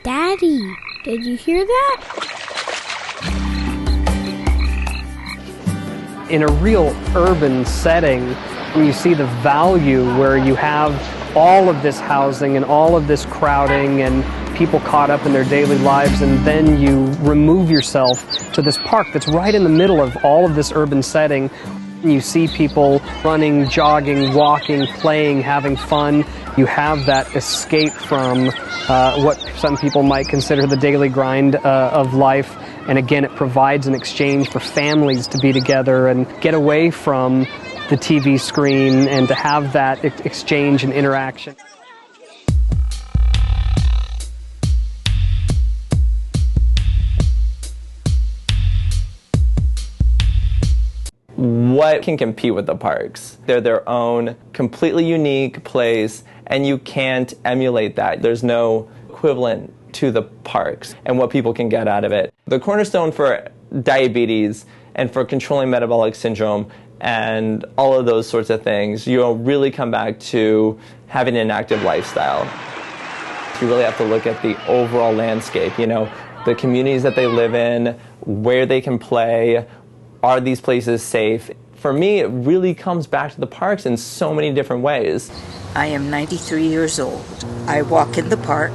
Daddy, did you hear that? In a real urban setting, you see the value where you have all of this housing and all of this crowding and people caught up in their daily lives, and then you remove yourself to this park that's right in the middle of all of this urban setting. You see people running, jogging, walking, playing, having fun. You have that escape from what some people might consider the daily grind of life. And again, it provides an exchange for families to be together and get away from the TV screen and to have that exchange and interaction. What can compete with the parks? They're their own completely unique place, and you can't emulate that. There's no equivalent to the parks and what people can get out of it. The cornerstone for diabetes and for controlling metabolic syndrome and all of those sorts of things, you'll really come back to having an active lifestyle. You really have to look at the overall landscape, the communities that they live in, where they can play. Are these places safe? For me, it really comes back to the parks in so many different ways. I am 93 years old. I walk in the park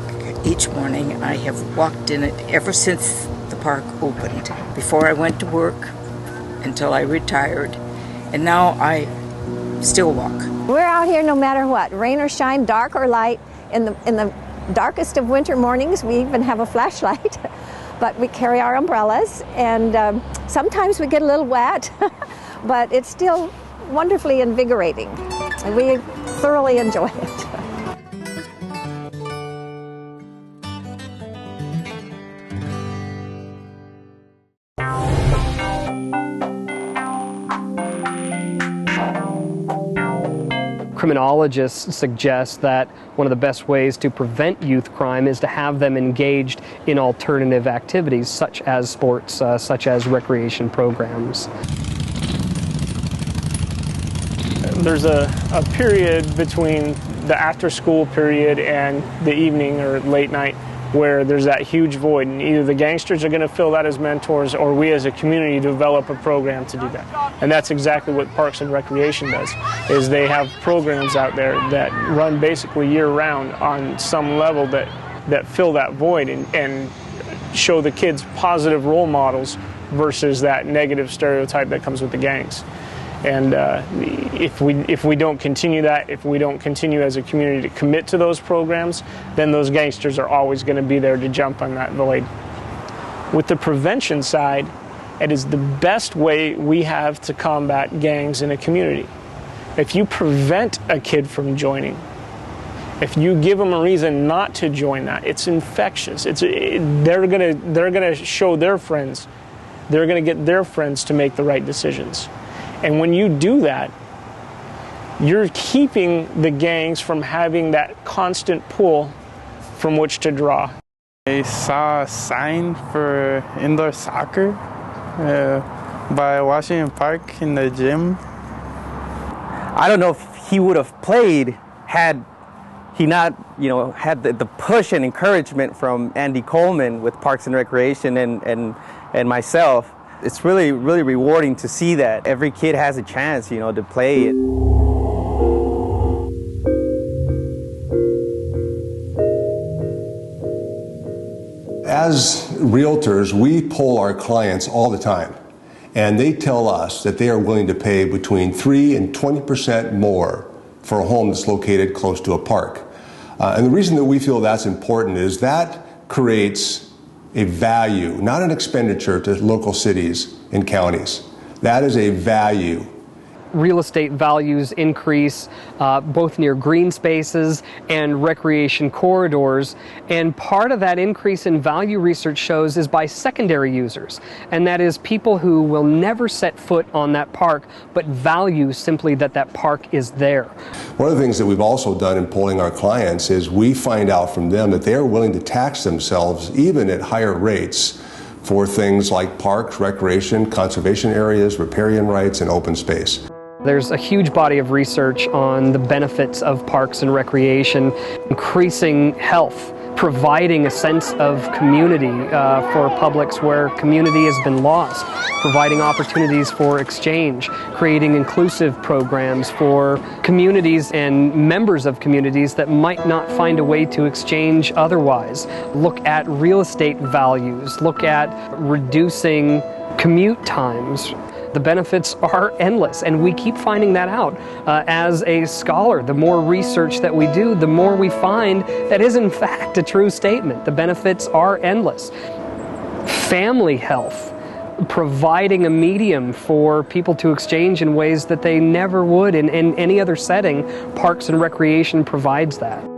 each morning. I have walked in it ever since the park opened. Before I went to work, until I retired, and now I still walk. We're out here no matter what, rain or shine, dark or light. In the darkest of winter mornings, we even have a flashlight. But we carry our umbrellas, and sometimes we get a little wet, but it's still wonderfully invigorating, and we thoroughly enjoy it. Criminologists suggest that one of the best ways to prevent youth crime is to have them engaged in alternative activities such as sports, such as recreation programs. There's a period between the after-school period and the evening or late night where there's that huge void, and either the gangsters are going to fill that as mentors or we as a community develop a program to do that. And that's exactly what Parks and Recreation does, is they have programs out there that run basically year-round on some level that fill that void and show the kids positive role models versus that negative stereotype that comes with the gangs. And if we don't continue that, if we don't continue as a community to commit to those programs, then those gangsters are always going to be there to jump on that void. With the prevention side, it is the best way we have to combat gangs in a community. If you prevent a kid from joining, if you give them a reason not to join that, it's infectious. They're gonna show their friends. They're gonna get their friends to make the right decisions. And when you do that, you're keeping the gangs from having that constant pull from which to draw. I saw a sign for indoor soccer by Washington Park in the gym. I don't know if he would have played had he not, had the push and encouragement from Andy Coleman with Parks and Recreation and myself. It's really, really rewarding to see that every kid has a chance, to play it. As realtors, we poll our clients all the time, and they tell us that they are willing to pay between 3 and 20% more for a home that's located close to a park. And the reason that we feel that's important is that creates a value, not an expenditure to local cities and counties. That is a value. Real estate values increase both near green spaces and recreation corridors, and part of that increase in value, research shows, is by secondary users, and that is people who will never set foot on that park but value simply that park is there. One of the things that we've also done in polling our clients is we find out from them that they are willing to tax themselves even at higher rates for things like parks, recreation, conservation areas, riparian rights, and open space. There's a huge body of research on the benefits of parks and recreation, increasing health, providing a sense of community for publics where community has been lost, providing opportunities for exchange, creating inclusive programs for communities and members of communities that might not find a way to exchange otherwise. Look at real estate values, look at reducing commute times. The benefits are endless, and we keep finding that out. As a scholar, the more research that we do, the more we find that is in fact a true statement. The benefits are endless. Family health, providing a medium for people to exchange in ways that they never would in any other setting, Parks and Recreation provides that.